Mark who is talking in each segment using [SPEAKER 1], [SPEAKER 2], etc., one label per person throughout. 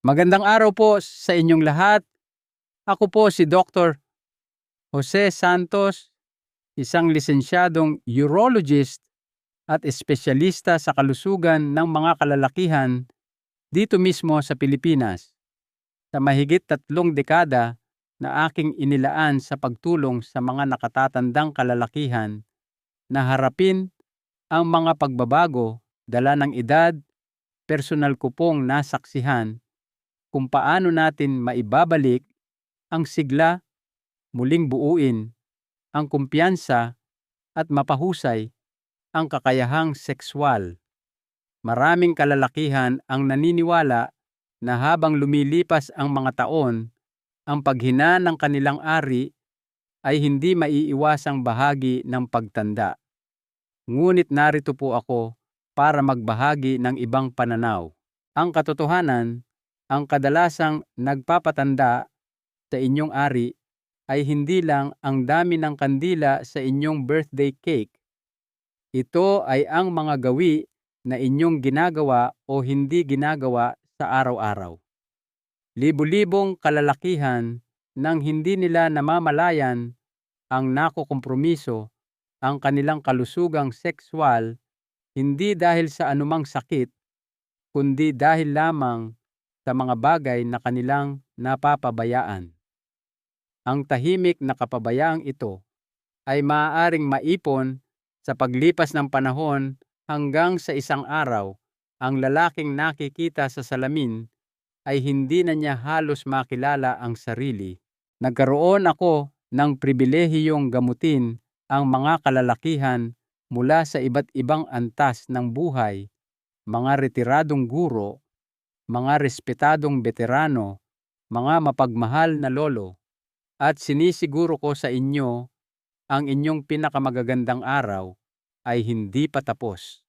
[SPEAKER 1] Magandang araw po sa inyong lahat. Ako po si Dr. Jose Santos, isang lisensyadong urologist at espesyalista sa kalusugan ng mga kalalakihan dito mismo sa Pilipinas. Sa mahigit 3 dekada na aking inilaan sa pagtulong sa mga nakatatandang kalalakihan na harapin ang mga pagbabago dala ng edad, personal ko pong nasaksihan kung paano natin maibabalik ang sigla, muling buuin ang kumpiyansa at mapahusay ang kakayahang sekswal. Maraming kalalakihan ang naniniwala na habang lumilipas ang mga taon, ang paghina ng kanilang ari ay hindi maiiwasang bahagi ng pagtanda. Ngunit narito po ako para magbahagi ng ibang pananaw. Ang katotohanan, ang kadalasang nagpapatanda sa inyong ari ay hindi lang ang dami ng kandila sa inyong birthday cake. Ito ay ang mga gawi na inyong ginagawa o hindi ginagawa sa araw-araw. Libo-libong kalalakihan nang hindi nila namamalayan ang nakukompromiso ang kanilang kalusugang sekswal hindi dahil sa anumang sakit, kundi dahil lamang sa mga bagay na kanilang napapabayaan. Ang tahimik na kapabayaang ito ay maaaring maipon sa paglipas ng panahon hanggang sa isang araw, ang lalaking nakikita sa salamin ay hindi na niya halos makilala ang sarili. Nagkaroon ako ng pribilehiyong gamutin ang mga kalalakihan mula sa iba't ibang antas ng buhay, mga retiradong guro, mga respetadong veterano, mga mapagmahal na lolo, at sinisiguro ko sa inyo ang inyong pinakamagagandang araw ay hindi pa tapos.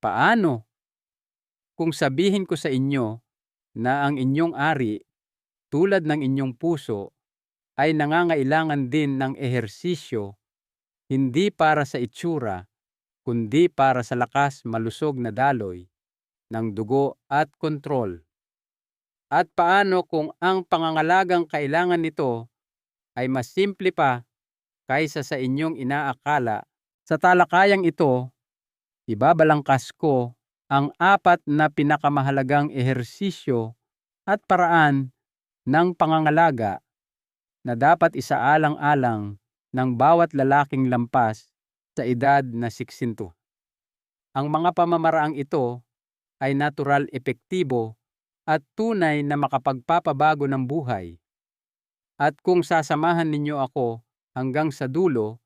[SPEAKER 1] Paano kung sabihin ko sa inyo na ang inyong ari, tulad ng inyong puso, ay nangangailangan din ng ehersisyo, hindi para sa itsura, kundi para sa lakas malusog na daloy ng dugo at kontrol? At paano kung ang pangangalagang kailangan nito ay mas simple pa kaysa sa inyong inaakala? Sa talakayang ito, ibabalangkas ko ang 4 na pinakamahalagang ehersisyo at paraan ng pangangalaga na dapat isaalang-alang ng bawat lalaking lampas sa edad na 60. Ang mga pamamaraang ito ay natural, epektibo at tunay na makapagpapabago ng buhay. At kung sasamahan ninyo ako hanggang sa dulo,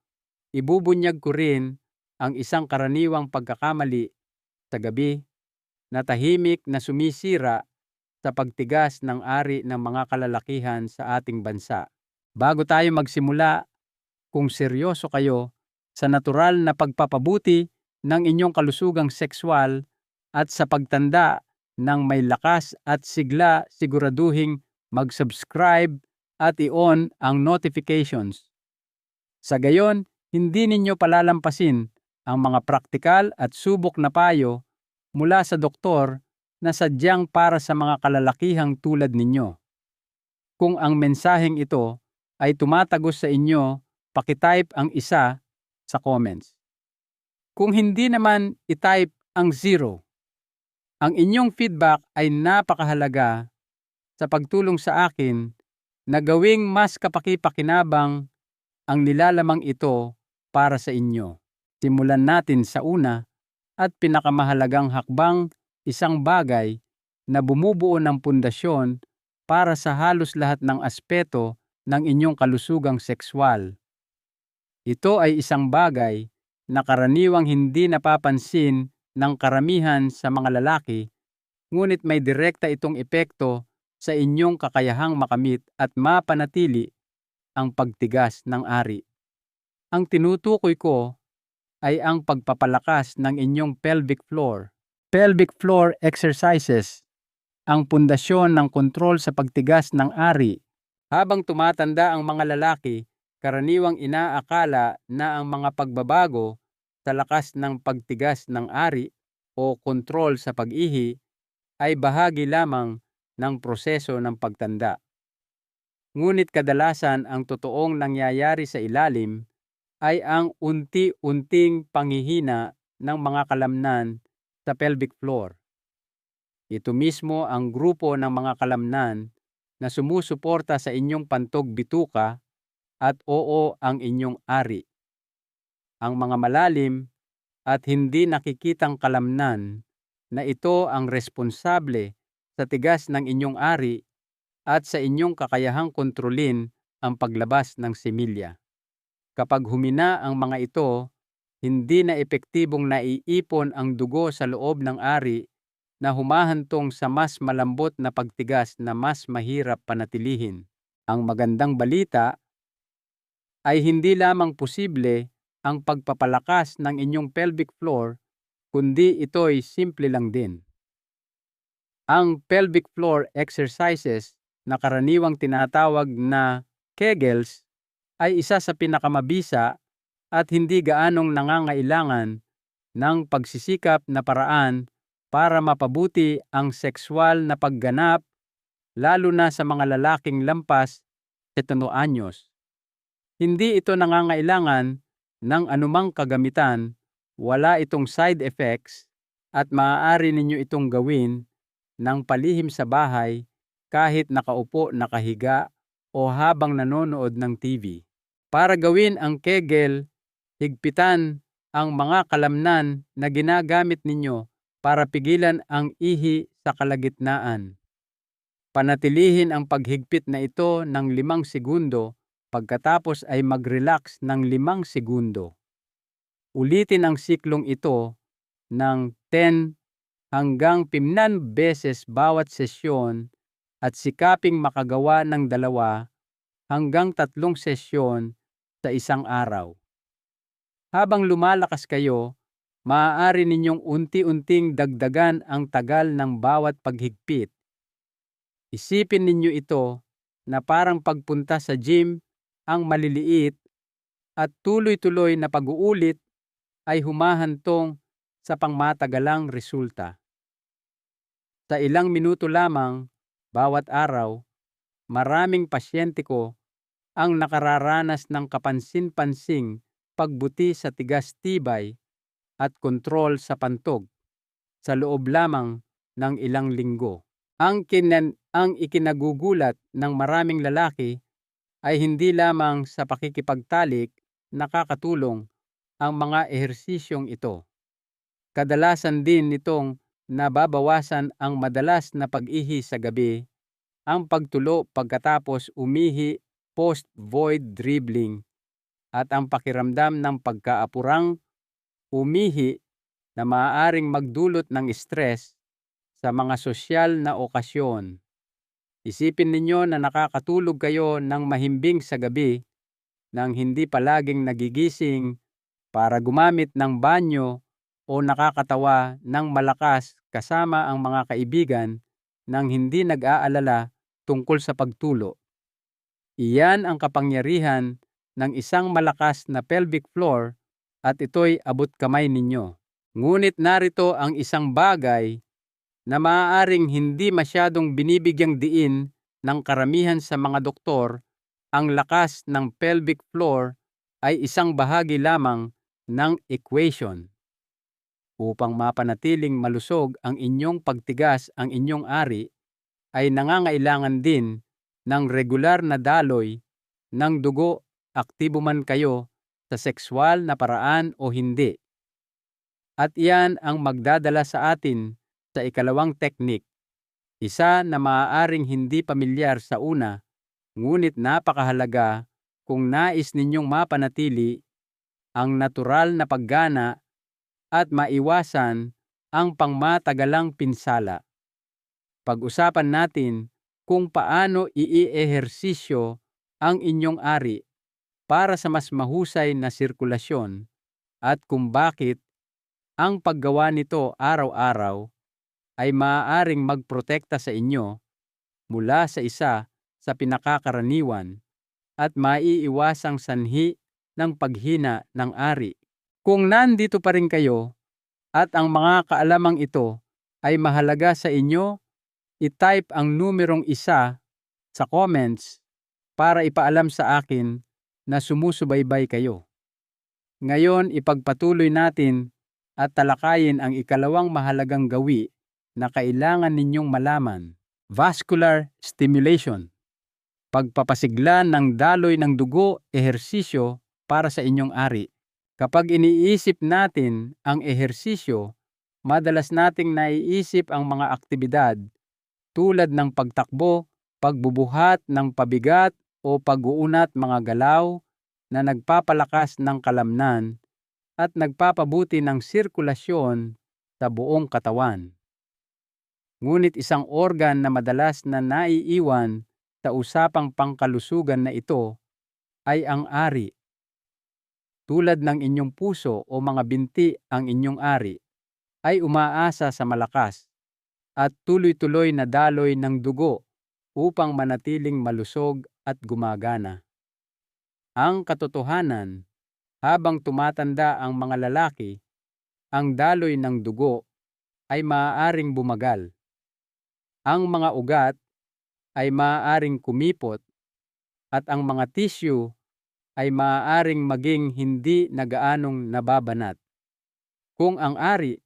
[SPEAKER 1] ibubunyag ko rin ang isang karaniwang pagkakamali sa gabi na tahimik na sumisira sa pagtigas ng ari ng mga kalalakihan sa ating bansa. Bago tayo magsimula, kung seryoso kayo sa natural na pagpapabuti ng inyong kalusugang sekswal at sa pagtanda ng may lakas at sigla, siguraduhing mag-subscribe at i-on ang notifications. Sa gayon, hindi ninyo palalampasin ang mga praktikal at subok na payo mula sa doktor na sadyang para sa mga kalalakihang tulad ninyo. Kung ang mensaheng ito ay tumatagos sa inyo, pakitype ang isa sa comments. Kung hindi naman, itype ang 0. Ang inyong feedback ay napakahalaga sa pagtulong sa akin na gawing mas kapaki-pakinabang ang nilalamang ito para sa inyo. Simulan natin sa una at pinakamahalagang hakbang, isang bagay na bumubuo ng pundasyon para sa halos lahat ng aspeto ng inyong kalusugang sekswal. Ito ay isang bagay na karaniwang hindi napapansin ng karamihan sa mga lalaki, ngunit may direkta itong epekto sa inyong kakayahang makamit at mapanatili ang pagtigas ng ari. Ang tinutukoy ko ay ang pagpapalakas ng inyong pelvic floor. Pelvic floor exercises, ang pundasyon ng kontrol sa pagtigas ng ari. Habang tumatanda ang mga lalaki, karaniwang inaakala na ang mga pagbabago sa lakas ng pagtigas ng ari o kontrol sa pag-ihi ay bahagi lamang ng proseso ng pagtanda. Ngunit kadalasan ang totoong nangyayari sa ilalim ay ang unti-unting panghihina ng mga kalamnan sa pelvic floor. Ito mismo ang grupo ng mga kalamnan na sumusuporta sa inyong pantog bituka at oo ang inyong ari. Ang mga malalim at hindi nakikitang kalamnan na ito ang responsable sa tigas ng inyong ari at sa inyong kakayahang kontrolin ang paglabas ng semilya. Kapag humina ang mga ito, hindi na epektibong naiipon ang dugo sa loob ng ari na humahantong sa mas malambot na pagtigas na mas mahirap panatilihin. Ang magandang balita ay hindi lamang posible ang pagpapalakas ng inyong pelvic floor, kundi ito'y simple lang din. Ang pelvic floor exercises na karaniwang tinatawag na Kegels ay isa sa pinakamabisa at hindi gaanong nangangailangan ng pagsisikap na paraan para mapabuti ang sexual na pagganap, lalo na sa mga lalaking lampas 70 anyos. Hindi ito nangangailangan ng anumang kagamitan, wala itong side effects, at maaari ninyo itong gawin ng palihim sa bahay kahit nakaupo, nakahiga o habang nanonood ng TV. Para gawin ang Kegel, higpitan ang mga kalamnan na ginagamit ninyo para pigilan ang ihi sa kalagitnaan. Panatilihin ang paghigpit na ito ng 5 segundo, pagkatapos ay mag-relax ng 5 segundo. Ulitin ang siklong ito ng 10 hanggang 15 beses bawat sesyon at sikaping makagawa ng 2 hanggang 3 sesyon sa isang araw. Habang lumalakas kayo, maaari ninyong unti-unting dagdagan ang tagal ng bawat paghigpit. Isipin ninyo ito na parang pagpunta sa gym, ang maliliit at tuloy-tuloy na pag-uulit ay humahantong sa pangmatagalang resulta. Sa ilang minuto lamang bawat araw, maraming pasyente ko ang nakararanas ng kapansin-pansing pagbuti sa tigas, tibay at kontrol sa pantog sa loob lamang ng ilang linggo. Ang ikinagugulat ng maraming lalaki ay hindi lamang sa pakikipagtalik nakakatulong ang mga ehersisyong ito. Kadalasan din nitong nababawasan ang madalas na pag-ihi sa gabi, ang pagtulo pagkatapos umihi post-void dribbling, at ang pakiramdam ng pagkaapurang umihi na maaaring magdulot ng stress sa mga sosyal na okasyon. Isipin ninyo na nakakatulog kayo ng mahimbing sa gabi nang hindi palaging nagigising para gumamit ng banyo o nakakatawa ng malakas kasama ang mga kaibigan nang hindi nag-aalala tungkol sa pagtulo. Iyan ang kapangyarihan ng isang malakas na pelvic floor at ito'y abot kamay ninyo. Ngunit narito ang isang bagay na maaaring hindi masyadong binibigyang diin ng karamihan sa mga doktor. Ang lakas ng pelvic floor ay isang bahagi lamang ng equation. Upang mapanatiling malusog ang inyong pagtigas ang inyong ari, ay nangangailangan din ng regular na daloy ng dugo, aktibo man kayo sa sexual na paraan o hindi. At iyan ang magdadala sa atin sa ikalawang teknik, isa na maaaring hindi pamilyar sa una, ngunit napakahalaga kung nais ninyong mapanatili ang natural na paggana at maiwasan ang pangmatagalang pinsala. Pag-usapan natin kung paano i-ehersisyo ang inyong ari para sa mas mahusay na sirkulasyon at kung bakit ang paggawa nito araw-araw ay maaaring magprotekta sa inyo mula sa isa sa pinakakaraniwan at maiiwasang sanhi ng paghina ng ari. Kung nandito pa rin kayo at ang mga kaalamang ito ay mahalaga sa inyo, i-type ang numerong 1 sa comments para ipaalam sa akin na sumusubaybay kayo. Ngayon, ipagpatuloy natin at talakayin ang ikalawang mahalagang gawi na kailangan ninyong malaman: vascular stimulation. Pagpapasigla ng daloy ng dugo, ehersisyo para sa inyong ari. Kapag iniisip natin ang ehersisyo, madalas nating naiisip ang mga aktibidad tulad ng pagtakbo, pagbubuhat ng pabigat o pag-uunat, mga galaw na nagpapalakas ng kalamnan at nagpapabuti ng sirkulasyon sa buong katawan. Ngunit isang organ na madalas na naiiwan sa usapang pangkalusugan na ito ay ang ari. Tulad ng inyong puso o mga binti, ang inyong ari ay umaasa sa malakas at tuloy-tuloy na daloy ng dugo upang manatiling malusog at gumagana. Ang katotohanan, habang tumatanda ang mga lalaki, ang daloy ng dugo ay maaaring bumagal. Ang mga ugat ay maaaring kumipot at ang mga tissue ay maaaring maging hindi na gaanong nababanat. Kung ang ari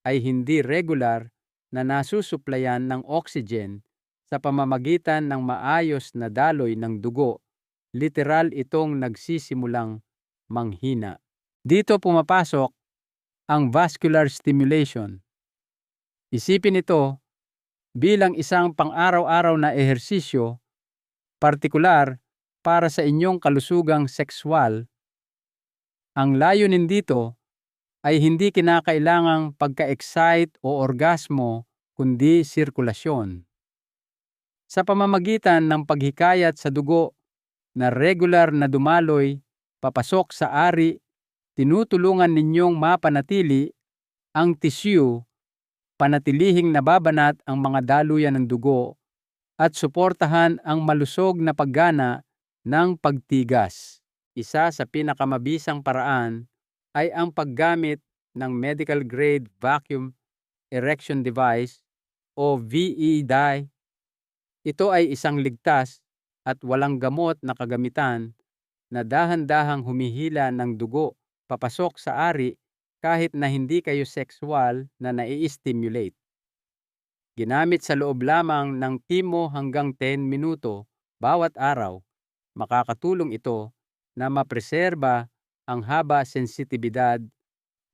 [SPEAKER 1] ay hindi regular na nasusuplayan ng oxygen sa pamamagitan ng maayos na daloy ng dugo, literal itong nagsisimulang manghina. Dito pumapasok ang vascular stimulation. Isipin ito bilang isang pang-araw-araw na ehersisyo, partikular para sa inyong kalusugang sekswal. Ang layunin dito ay hindi kinakailangang pagka-excite o orgasmo, kundi sirkulasyon. Sa pamamagitan ng paghikayat sa dugo na regular na dumaloy papasok sa ari, tinutulungan ninyong mapanatili ang tissue, panatilihing nababanat ang mga daluyan ng dugo, at suportahan ang malusog na paggana ng pagtigas. Isa sa pinakamabisang paraan ay ang paggamit ng medical grade vacuum erection device o VEDI. Ito ay isang ligtas at walang gamot na kagamitan na dahan-dahang humihila ng dugo papasok sa ari kahit na hindi kayo sexual na nai-stimulate. Ginamit sa loob lamang ng 5 hanggang 10 minuto bawat araw, makakatulong ito na mapreserba ang haba, sensitibidad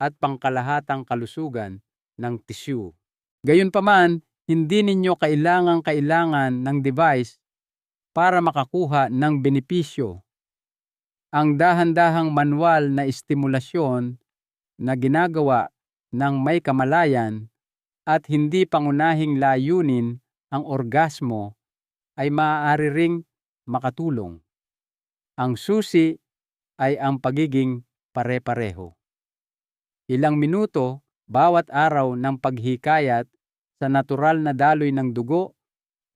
[SPEAKER 1] at pangkalahatang kalusugan ng tissue. Gayunpaman, hindi ninyo kailangan ng device para makakuha ng benepisyo. Ang dahan-dahang manual na estimulasyon na ginagawa ng may kamalayan at hindi pangunahing layunin ang orgasmo ay maaari ring makatulong. Ang susi ay ang pagiging pare-pareho. Ilang minuto bawat araw ng paghikayat sa natural na daloy ng dugo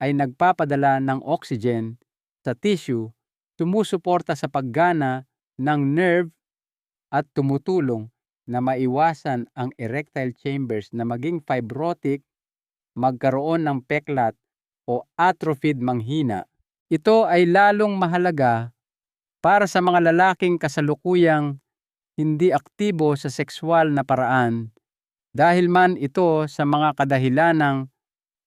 [SPEAKER 1] ay nagpapadala ng oxygen sa tissue, sumusuporta sa paggana ng nerve at tumutulong na maiwasan ang erectile chambers na maging fibrotic, magkaroon ng peklat o atrophied manghina. Ito ay lalong mahalaga para sa mga lalaking kasalukuyang hindi aktibo sa sexual na paraan dahil man ito sa mga kadahilanang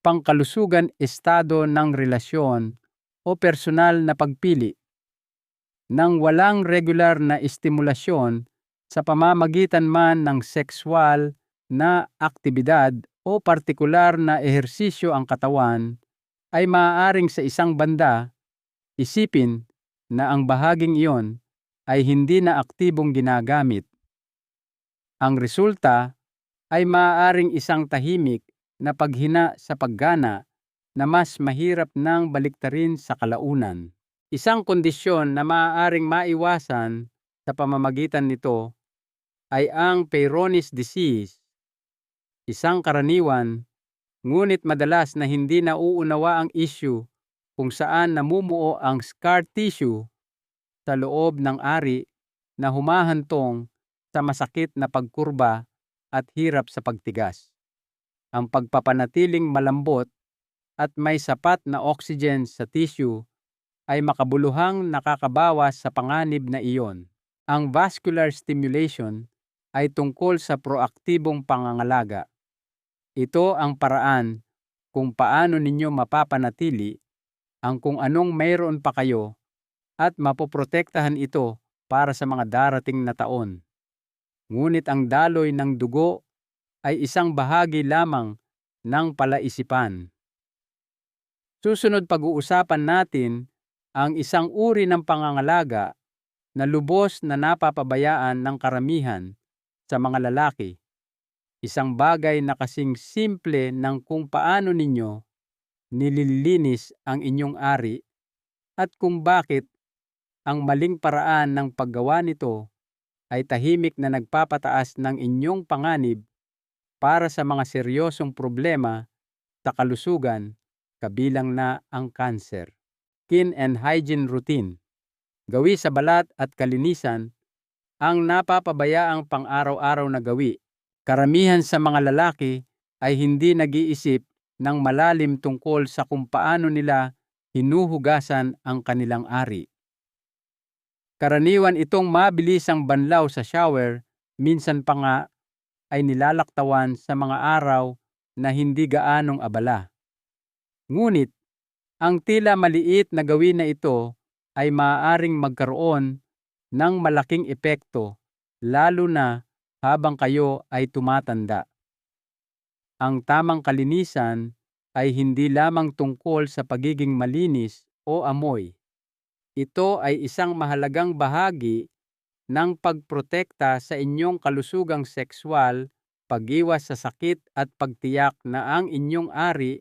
[SPEAKER 1] pangkalusugan, estado ng relasyon o personal na pagpili. Nang walang regular na estimulasyon sa pamamagitan man ng sexual na aktibidad o partikular na ehersisyo ang katawan, ay maaaring sa isang banda isipin na ang bahaging iyon ay hindi na aktibong ginagamit. Ang resulta ay maaaring isang tahimik na paghina sa paggana na mas mahirap nang baliktarin sa kalaunan. Isang kondisyon na maaaring maiwasan sa pamamagitan nito ay ang Peyronie's disease, isang karaniwan ngunit madalas na hindi nauunawa ang issue kung saan namumuo ang scar tissue sa loob ng ari na humahantong sa masakit na pagkurba at hirap sa pagtigas. Ang pagpapanatiling malambot at may sapat na oxygen sa tissue ay makabuluhang nakakabawas sa panganib na iyon. Ang vascular stimulation ay tungkol sa proaktibong pangangalaga. Ito ang paraan kung paano ninyo mapapanatili ang kung anong mayroon pa kayo at mapoprotektahan ito para sa mga darating na taon. Ngunit ang daloy ng dugo ay isang bahagi lamang ng palaisipan. Susunod pag-uusapan natin ang isang uri ng pangangalaga na lubos na napapabayaan ng karamihan sa mga lalaki. Isang bagay na kasing simple ng kung paano ninyo nililinis ang inyong ari at kung bakit ang maling paraan ng paggawa nito ay tahimik na nagpapataas ng inyong panganib para sa mga seryosong problema sa kalusugan kabilang na ang kanser. Skin and hygiene routine. Gawi sa balat at kalinisan ang napapabayaang pang-araw-araw na gawi. Karamihan sa mga lalaki ay hindi nag-iisip ng malalim tungkol sa kung paano nila hinuhugasan ang kanilang ari. Karaniwan itong mabilisang banlaw sa shower, minsan pa nga ay nilalaktawan sa mga araw na hindi gaanong abala. Ngunit, ang tila maliit na gawin na ito ay maaaring magkaroon ng malaking epekto, lalo na habang kayo ay tumatanda. Ang tamang kalinisan ay hindi lamang tungkol sa pagiging malinis o amoy. Ito ay isang mahalagang bahagi ng pagprotekta sa inyong kalusugang sekswal, pag-iwas sa sakit at pagtiyak na ang inyong ari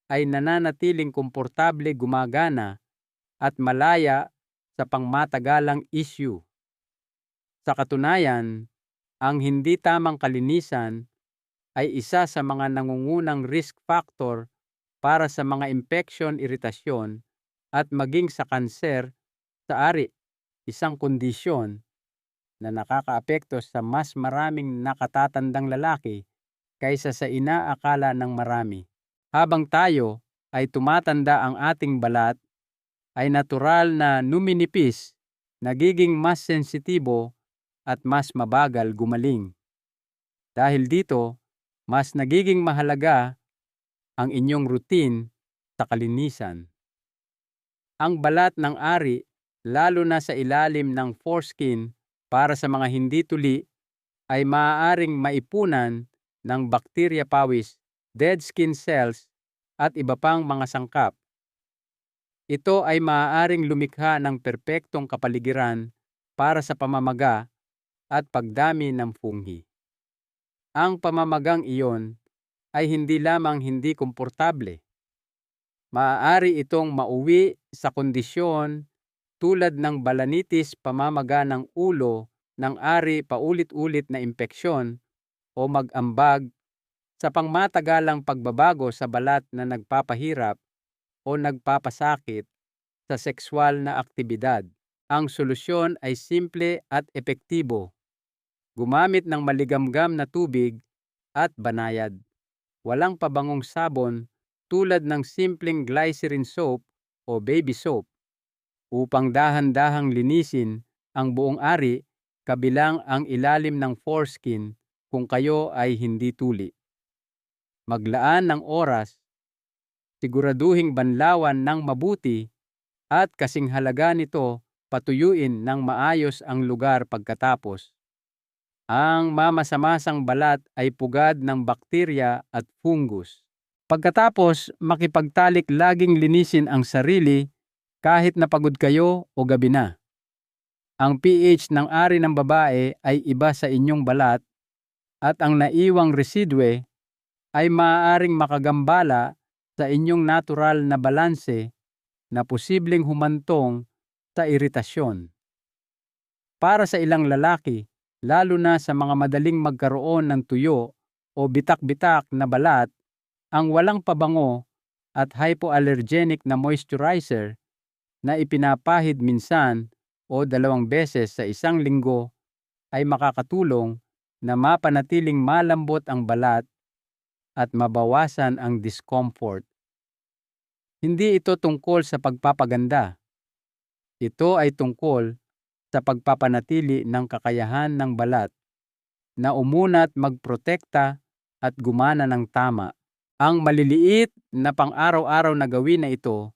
[SPEAKER 1] ay nananatiling komportable, gumagana at malaya sa pangmatagalang issue. Sa katunayan, ang hindi tamang kalinisan ay isa sa mga nangungunang risk factor para sa mga impeksyon, iritasyon at maging sa kanser sa ari, isang kondisyon na nakakaapekto sa mas maraming nakatatandang lalaki kaysa sa inaakala ng marami. Habang tayo ay tumatanda, ang ating balat ay natural na numinipis, nagiging mas sensitibo at mas mabagal gumaling. Dahil dito, mas nagiging mahalaga ang inyong routine sa kalinisan. Ang balat ng ari, lalo na sa ilalim ng foreskin para sa mga hindi tuli, ay maaaring maipunan ng bakterya, pawis, dead skin cells at iba pang mga sangkap. Ito ay maaaring lumikha ng perpektong kapaligiran para sa pamamaga at pagdami ng fungi. Ang pamamagang iyon ay hindi lamang hindi komportable. Maaari itong mauwi sa kondisyon tulad ng balanitis, pamamaga ng ulo ng ari, paulit-ulit na impeksyon o mag-ambag sa pangmatagalang pagbabago sa balat na nagpapahirap o nagpapasakit sa sekswal na aktibidad. Ang solusyon ay simple at epektibo. Gumamit ng maligamgam na tubig at banayad. Walang pabangong sabon tulad ng simpleng glycerin soap o baby soap upang dahan-dahang linisin ang buong ari kabilang ang ilalim ng foreskin kung kayo ay hindi tuli. Maglaan ng oras, siguraduhing banlawan ng mabuti at kasing halaga nito patuyuin ng maayos ang lugar pagkatapos. Ang mamasa-masang balat ay pugad ng bakterya at fungus. Pagkatapos makipagtalik, laging linisin ang sarili kahit napagod kayo o gabi na. Ang pH ng ari ng babae ay iba sa inyong balat at ang naiwang residue ay maaaring makagambala sa inyong natural na balanse na posibleng humantong sa iritasyon. Para sa ilang lalaki, lalo na sa mga madaling magkaroon ng tuyo o bitak-bitak na balat, ang walang pabango at hypoallergenic na moisturizer na ipinapahid minsan o 2 beses sa isang linggo ay makakatulong na mapanatiling malambot ang balat at mabawasan ang discomfort. Hindi ito tungkol sa pagpapaganda. Ito ay tungkol sa pagpapanatili ng kakayahan ng balat na umunat, magprotekta at gumana ng tama. Ang maliliit na pang-araw-araw na gawin na ito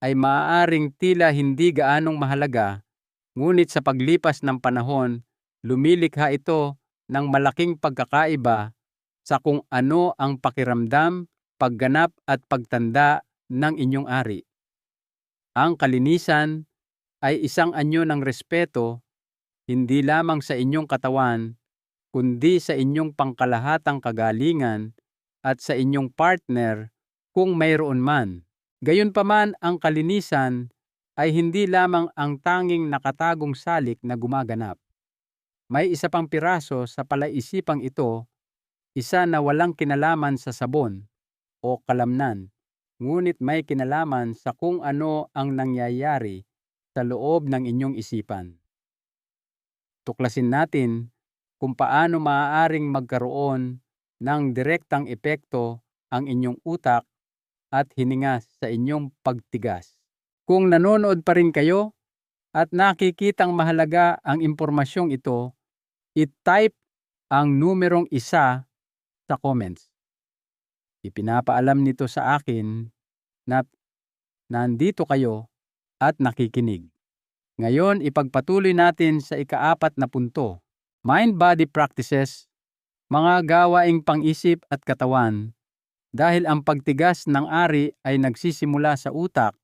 [SPEAKER 1] ay maaaring tila hindi gaanong mahalaga, ngunit sa paglipas ng panahon, lumilikha ito ng malaking pagkakaiba sa kung ano ang pakiramdam, pagganap at pagtanda ng inyong ari. Ang kalinisan ay isang anyo ng respeto hindi lamang sa inyong katawan, kundi sa inyong pangkalahatang kagalingan at sa inyong partner kung mayroon man. Gayunpaman, ang kalinisan ay hindi lamang ang tanging nakatagong salik na gumaganap. May isa pang piraso sa palaisipang ito, isa na walang kinalaman sa sabon o kalamnan, ngunit may kinalaman sa kung ano ang nangyayari sa loob ng inyong isipan. Tuklasin natin kung paano maaaring magkaroon ng direktang epekto ang inyong utak at hininga sa inyong pagtigas. Kung nanonood pa rin kayo at nakikitang mahalaga ang impormasyong ito, i-type ang numerong 1 sa comments. Ipinapaalam nito sa akin na nandito kayo at nakikinig. Ngayon, ipagpatuloy natin sa ika-4 na punto. Mind-body practices, mga gawaing pang-isip at katawan. Dahil ang pagtigas ng ari ay nagsisimula sa utak,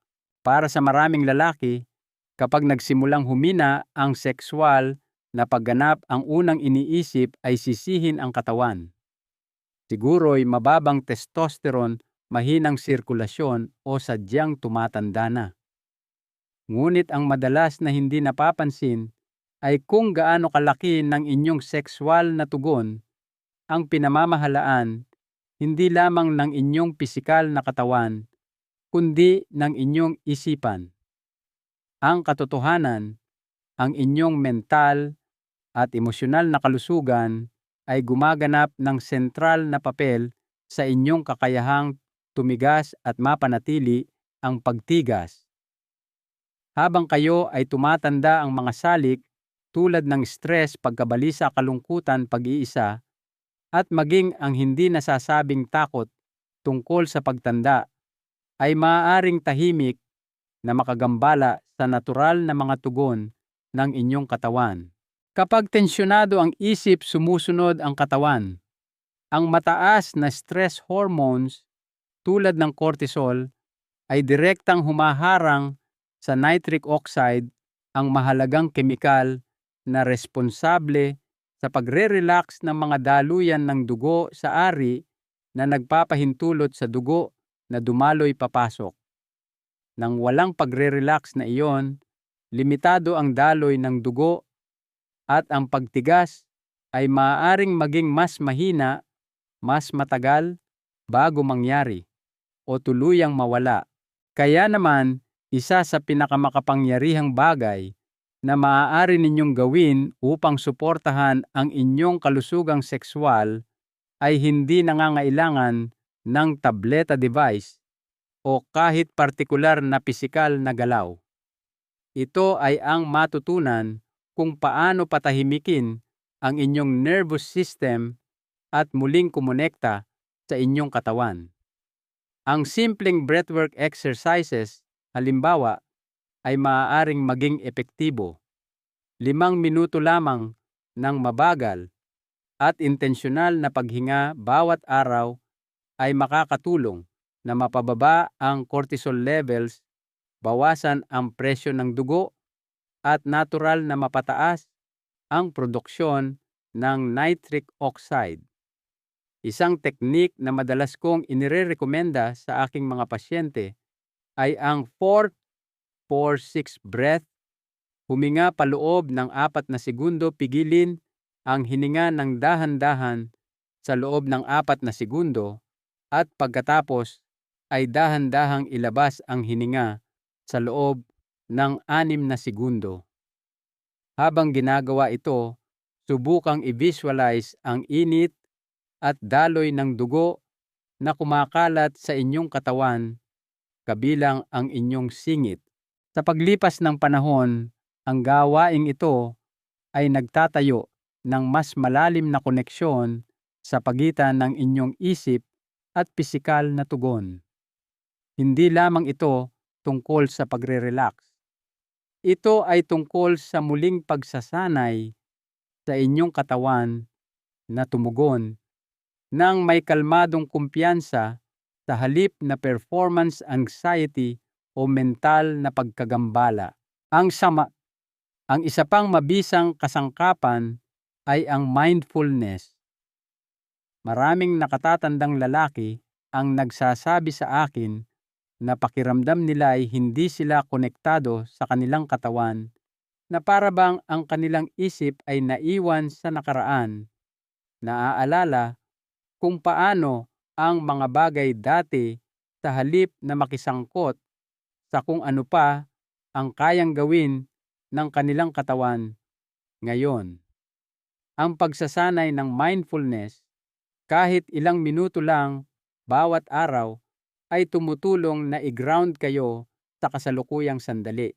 [SPEAKER 1] para sa maraming lalaki, kapag nagsimulang humina ang sexual na pagganap, ang unang iniisip ay sisihin ang katawan. Siguro'y mababang testosterone, mahinang sirkulasyon o sadyang tumatanda na. Ngunit ang madalas na hindi napapansin ay kung gaano kalaki ng inyong sexual na tugon ang pinamamahalaan hindi lamang ng inyong pisikal na katawan, kundi ng inyong isipan. Ang katotohanan, ang inyong mental at emosyonal na kalusugan ay gumaganap ng sentral na papel sa inyong kakayahang tumigas at mapanatili ang pagtigas. Habang kayo ay tumatanda, ang mga salik tulad ng stress, pagkabalisa, kalungkutan, pag-iisa, at maging ang hindi nasasabing takot tungkol sa pagtanda ay maaaring tahimik na makagambala sa natural na mga tugon ng inyong katawan. Kapag tensyonado ang isip, sumusunod ang katawan. Ang mataas na stress hormones tulad ng cortisol ay direktang humaharang sa nitric oxide, ang mahalagang kemikal na responsable sa pagre-relax ng mga daluyan ng dugo sa ari na nagpapahintulot sa dugo na dumaloy papasok. Nang walang pagre-relax na iyon, limitado ang daloy ng dugo at ang pagtigas ay maaaring maging mas mahina, mas matagal bago mangyari o tuluyang mawala. Kaya naman, isa sa pinakamakapangyarihang bagay na maaari ninyong gawin upang suportahan ang inyong kalusugang sexual ay hindi nangangailangan ng tableta device o kahit partikular na pisikal na galaw. Ito ay ang matutunan kung paano patahimikin ang inyong nervous system at muling kumonekta sa inyong katawan. Ang simpleng breathwork exercises, halimbawa, ay maaaring maging epektibo. 5 minuto lamang ng mabagal at intensyonal na paghinga bawat araw ay makakatulong na mapababa ang cortisol levels, bawasan ang presyo ng dugo, at natural na mapataas ang produksyon ng nitric oxide. Isang teknik na madalas kong inirerekomenda sa aking mga pasyente ay ang 4-4-6 breath. Huminga paloob ng 4 na segundo, pigilin ang hininga ng dahan-dahan sa loob ng 4 na segundo, at pagkatapos ay dahan-dahang ilabas ang hininga sa loob ng 6 na segundo. Habang ginagawa ito, subukang i-visualize ang init at daloy ng dugo na kumakalat sa inyong katawan kabilang ang inyong singit. Sa paglipas ng panahon, ang gawaing ito ay nagtatayo ng mas malalim na koneksyon sa pagitan ng inyong isip at pisikal na tugon. Hindi lamang ito tungkol sa pagre-relax. Ito ay tungkol sa muling pagsasanay sa inyong katawan na tumugon ng may kalmadong kumpiyansa sa halip na performance anxiety o mental na pagkagambala. Ang isa pang mabisang kasangkapan ay ang mindfulness. Maraming nakatatandang lalaki ang nagsasabi sa akin na pakiramdam nila ay hindi sila konektado sa kanilang katawan, na para bang ang kanilang isip ay naiwan sa nakaraan, naaalala kung paano ang mga bagay dati sa halip na makisangkot sa kung ano pa ang kayang gawin ng kanilang katawan ngayon. Ang pagsasanay ng mindfulness, kahit ilang minuto lang bawat araw, ay tumutulong na i-ground kayo sa kasalukuyang sandali.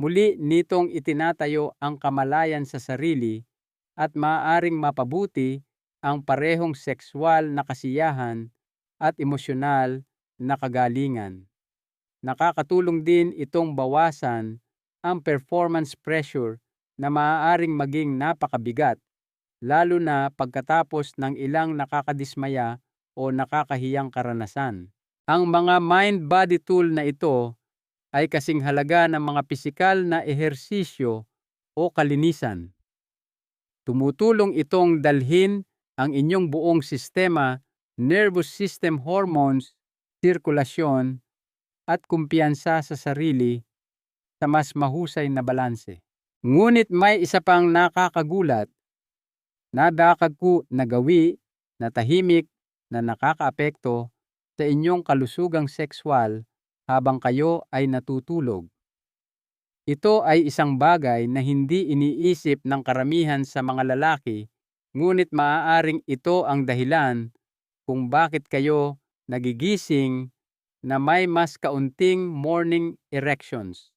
[SPEAKER 1] Muli nitong itinatayo ang kamalayan sa sarili at maaaring mapabuti ang parehong sexual na kasiyahan at emosyonal na kagalingan. Nakakatulong din itong bawasan ang performance pressure na maaaring maging napakabigat, lalo na pagkatapos ng ilang nakakadismaya o nakakahiyang karanasan. Ang mga mind-body tool na ito ay kasing halaga ng mga pisikal na ehersisyo o kalinisan. Tumutulong itong dalhin ang inyong buong sistema, nervous system hormones, sirkulasyon, at kumpiyansa sa sarili sa mas mahusay na balanse. Ngunit may isa pang nakakagulat, nadakag ko na gawi na tahimik na nakakaapekto sa inyong kalusugang sexual habang kayo ay natutulog. Ito ay isang bagay na hindi iniisip ng karamihan sa mga lalaki, ngunit maaaring ito ang dahilan kung bakit kayo nagigising na may mas kaunting morning erections.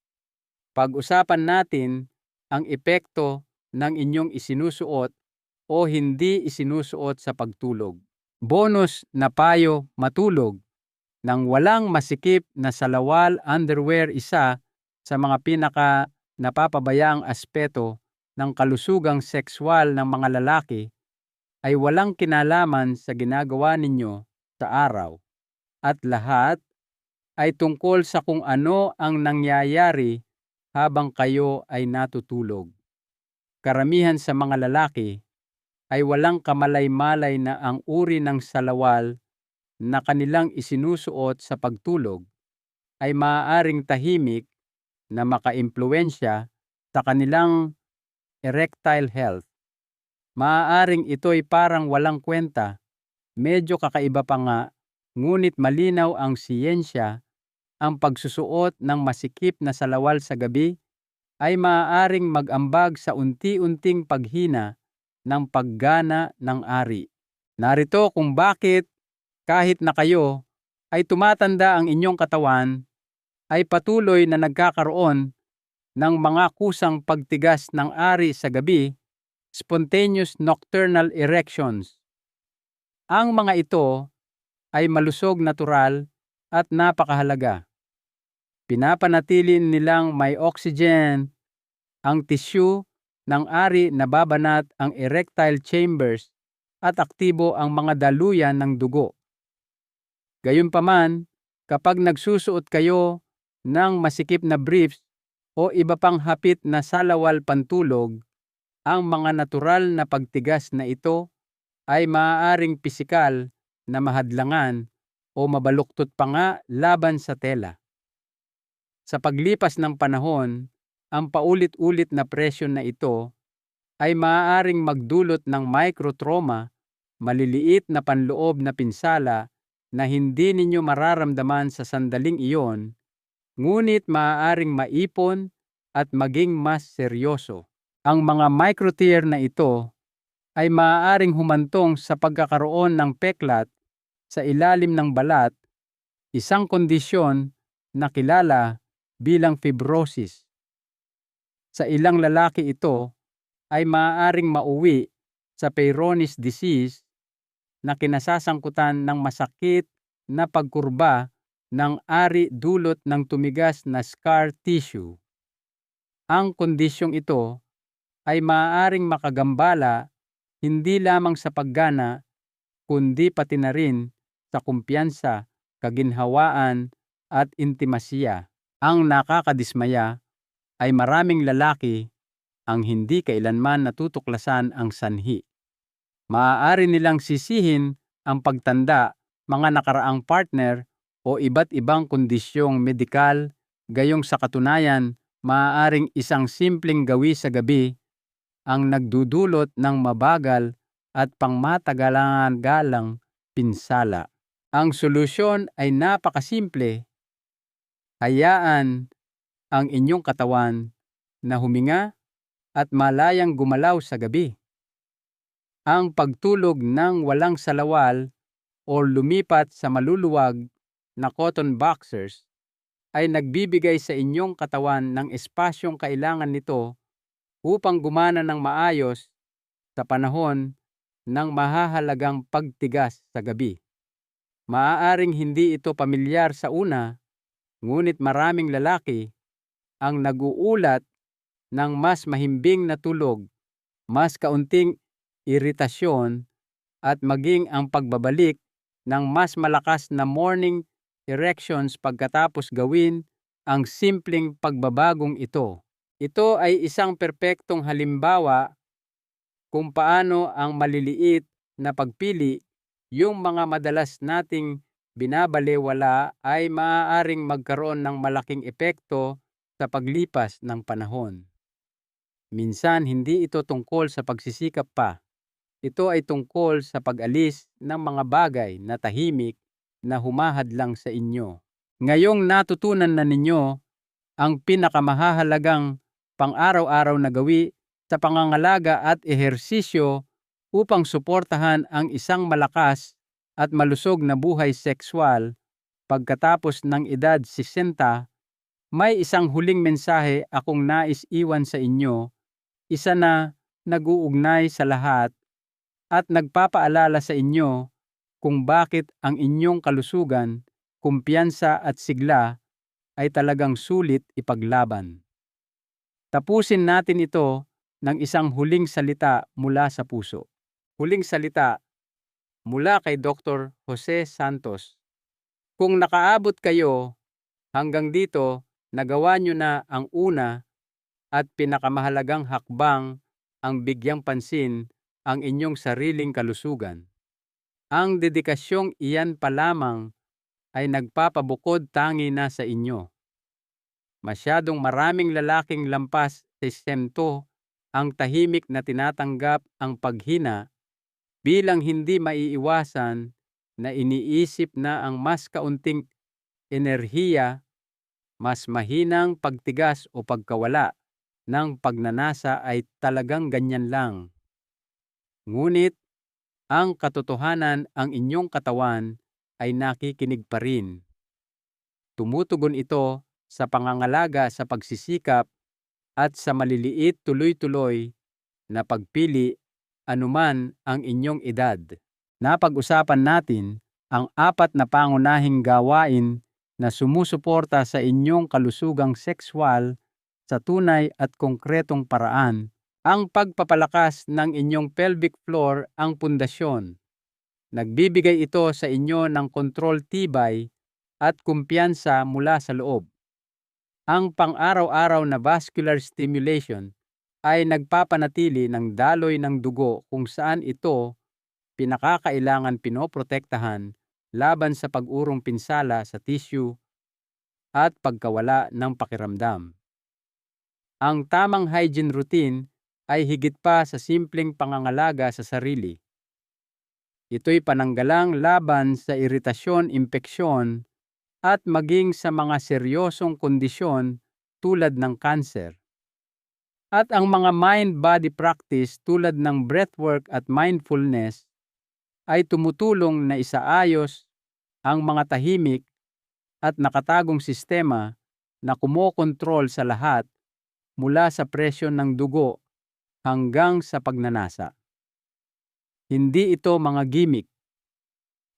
[SPEAKER 1] Pag-usapan natin ang epekto ng inyong isinusuot o hindi isinusuot sa pagtulog. Bonus na payo matulog nang walang masikip na salawal underwear, isa sa mga pinaka napapabayaang aspeto ng kalusugang sexual ng mga lalaki, ay walang kinalaman sa ginagawa ninyo sa araw, at lahat ay tungkol sa kung ano ang nangyayari habang kayo ay natutulog. Karamihan sa mga lalaki ay walang kamalay-malay na ang uri ng salawal na kanilang isinusuot sa pagtulog ay maaaring tahimik na makaimpluwensya sa kanilang erectile health. Maaaring ito'y parang walang kwenta, medyo kakaiba pa nga, ngunit malinaw ang siyensya. Ang pagsusuot ng masikip na salawal sa gabi ay maaaring mag-ambag sa unti-unting paghina ng paggana ng ari. Narito kung bakit kahit na kayo ay tumatanda, ang inyong katawan ay patuloy na nagkakaroon ng mga kusang pagtigas ng ari sa gabi, spontaneous nocturnal erections. Ang mga ito ay malusog, natural at napakahalaga. Pinapanatili nilang may oxygen ang tissue ng ari, nababanat ang erectile chambers at aktibo ang mga daluyan ng dugo. Gayunpaman, kapag nagsusuot kayo ng masikip na briefs o iba pang hapit na salawal pantulog, ang mga natural na pagtigas na ito ay maaaring pisikal na mahadlangan o mabaluktot pa nga laban sa tela. Sa paglipas ng panahon, ang paulit-ulit na presyon na ito ay maaaring magdulot ng microtrauma, maliliit na panloob na pinsala na hindi ninyo mararamdaman sa sandaling iyon, ngunit maaaring maipon at maging mas seryoso. Ang mga microtear na ito ay maaaring humantong sa pagkakaroon ng peklat sa ilalim ng balat, isang kondisyon na kilala bilang fibrosis. Sa ilang lalaki ito ay maaaring mauwi sa Peyronie's disease na kinasasangkutan ng masakit na pagkurba ng ari dulot ng tumigas na scar tissue. Ang kondisyong ito ay maaaring makagambala hindi lamang sa paggana kundi pati na rin sa kumpiyansa, kaginhawaan at intimasiya. Ang nakakadismaya ay maraming lalaki ang hindi kailanman natutuklasan ang sanhi. Maaari nilang sisihin ang pagtanda, mga nakaraang partner o iba't ibang kondisyong medikal, gayong sa katunayan maaaring isang simpleng gawi sa gabi ang nagdudulot ng mabagal at pangmatagalang pinsala. Ang solusyon ay napakasimple. Hayaan ang inyong katawan na huminga at malayang gumalaw sa gabi. Ang pagtulog ng walang salawal o lumipat sa maluluwag na cotton boxers ay nagbibigay sa inyong katawan ng espasyong kailangan nito upang gumana ng maayos sa panahon ng mahahalagang pagtigas sa gabi. Maaaring hindi ito pamilyar sa una, ngunit maraming lalaki ang nag-uulat ng mas mahimbing na tulog, mas kaunting iritasyon at maging ang pagbabalik ng mas malakas na morning erections pagkatapos gawin ang simpleng pagbabagong ito. Ito ay isang perpektong halimbawa kung paano ang maliliit na pagpili, yung mga madalas nating binabalewala ay maaaring magkaroon ng malaking epekto sa paglipas ng panahon. Minsan hindi ito tungkol sa pagsisikap pa. Ito ay tungkol sa pag-alis ng mga bagay na tahimik na humahadlang sa inyo. Ngayong natutunan na ninyo ang pinakamahalagang pang-araw-araw na gawi sa pangangalaga at ehersisyo upang suportahan ang isang malakas at malusog na buhay sexual pagkatapos ng edad 60, may isang huling mensahe akong nais iwan sa inyo, isa na nag-uugnay sa lahat at nagpapaalala sa inyo kung bakit ang inyong kalusugan, kumpiyansa at sigla ay talagang sulit ipaglaban. Tapusin natin ito ng isang huling salita mula sa puso. Huling salita mula kay Dr. Jose Santos. Kung nakaabot kayo hanggang dito, nagawa nyo na ang una at pinakamahalagang hakbang, ang bigyang pansin ang inyong sariling kalusugan. Ang dedikasyong iyan pa lamang ay nagpapabukod tangi na sa inyo. Masyadong maraming lalaking lampas sa sento ang tahimik na tinatanggap ang paghina bilang hindi maiiwasan na iniisip na ang mas kaunting enerhiya, mas mahinang pagtigas o pagkawala ng pagnanasa ay talagang ganyan lang. Ngunit ang katotohanan, ang inyong katawan ay nakikinig pa rin. Tumutugon ito sa pangangalaga sa pagsisikap at sa maliliit tuloy-tuloy na pagpili anuman ang inyong edad. Napag-usapan natin ang 4 na pangunahing gawain na sumusuporta sa inyong kalusugang sexual sa tunay at konkretong paraan. Ang pagpapalakas ng inyong pelvic floor ang pundasyon. Nagbibigay ito sa inyo ng kontrol, tibay at kumpiyansa mula sa loob. Ang pang-araw-araw na vascular stimulation ay nagpapanatili ng daloy ng dugo kung saan ito pinakakailangan pinoprotektahan laban sa pag-urong pinsala sa tissue at pagkawala ng pakiramdam. Ang tamang hygiene routine ay higit pa sa simpleng pangangalaga sa sarili. Ito'y pananggalang laban sa iritasyon, impeksyon, at maging sa mga seryosong kondisyon tulad ng kanser. At ang mga mind-body practice tulad ng breathwork at mindfulness ay tumutulong na isaayos ang mga tahimik at nakatagong sistema na kumokontrol sa lahat mula sa presyon ng dugo hanggang sa pagnanasa. Hindi ito mga gimmick.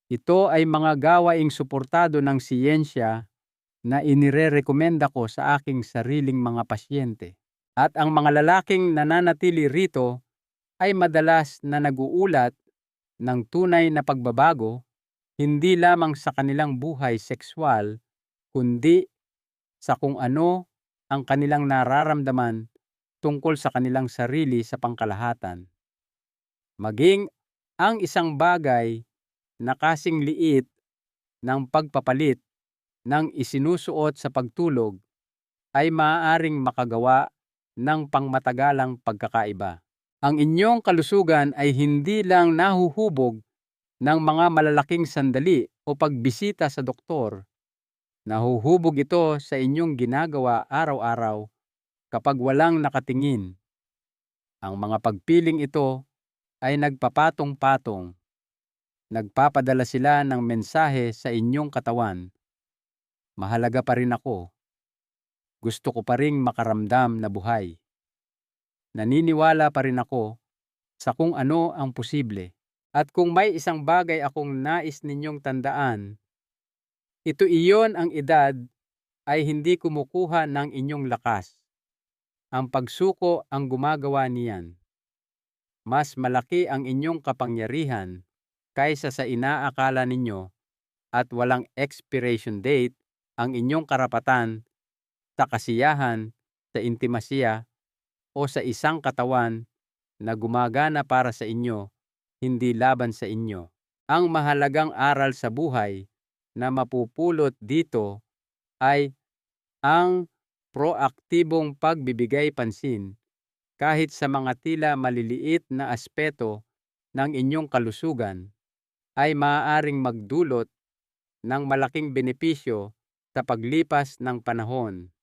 [SPEAKER 1] Ito ay mga gawaing suportado ng siyensya na inirerekomenda ko sa aking sariling mga pasyente. At ang mga lalaking nananatili rito ay madalas na naguulat ng tunay na pagbabago, hindi lamang sa kanilang buhay sekswal, kundi sa kung ano ang kanilang nararamdaman tungkol sa kanilang sarili sa pangkalahatan. Maging ang isang bagay na kasing liit ng pagpapalit ng isinusuot sa pagtulog ay maaaring makagawa ng pangmatagalang pagkakaiba. Ang inyong kalusugan ay hindi lang nahuhubog ng mga malalaking sandali o pagbisita sa doktor. Nahuhubog ito sa inyong ginagawa araw-araw kapag walang nakatingin. Ang mga pagpiling ito ay nagpapatong-patong. Nagpapadala sila ng mensahe sa inyong katawan. Mahalaga pa rin ako. Gusto ko pa ring makaramdam na buhay. Naniniwala pa rin ako sa kung ano ang posible. At kung may isang bagay akong nais ninyong tandaan, ito iyon: ang edad ay hindi kumukuha ng inyong lakas. Ang pagsuko ang gumagawa niyan. Mas malaki ang inyong kapangyarihan kaysa sa inaakala ninyo at walang expiration date ang inyong karapatan sa kasiyahan, sa intimasya o sa isang katawan na gumagana para sa inyo, hindi laban sa inyo. Ang mahalagang aral sa buhay na mapupulot dito ay ang proaktibong pagbibigay pansin kahit sa mga tila maliliit na aspeto ng inyong kalusugan ay maaaring magdulot ng malaking benepisyo sa paglipas ng panahon.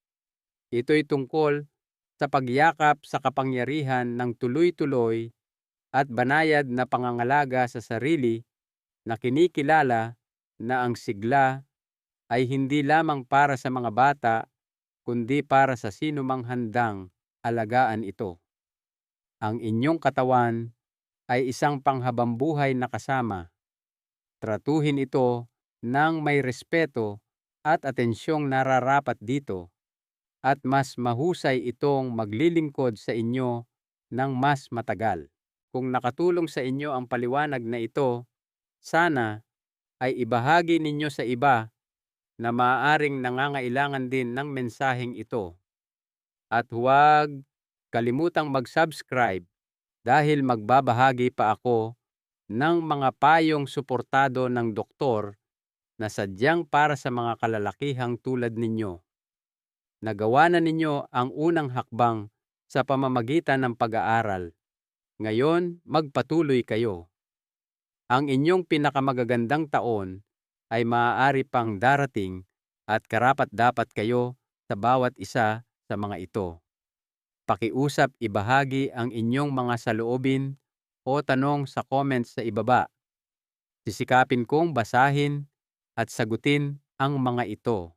[SPEAKER 1] Ito'y tungkol sa pagyakap sa kapangyarihan ng tuloy-tuloy at banayad na pangangalaga sa sarili na kinikilala na ang sigla ay hindi lamang para sa mga bata kundi para sa sinumang handang alagaan ito. Ang inyong katawan ay isang panghabambuhay na kasama. Tratuhin ito ng may respeto at atensyong nararapat dito, at mas mahusay itong maglilingkod sa inyo ng mas matagal. Kung nakatulong sa inyo ang paliwanag na ito, sana ay ibahagi ninyo sa iba na maaaring nangangailangan din ng mensaheng ito. At huwag kalimutang mag-subscribe dahil magbabahagi pa ako ng mga payong suportado ng doktor na sadyang para sa mga kalalakihang tulad ninyo. Nagawa na ninyo ang unang hakbang sa pamamagitan ng pag-aaral. Ngayon, magpatuloy kayo. Ang inyong pinakamagagandang taon ay maaari pang darating at karapat-dapat kayo sa bawat isa sa mga ito. Pakiusap ibahagi ang inyong mga saloobin o tanong sa comments sa ibaba. Sisikapin kong basahin at sagutin ang mga ito.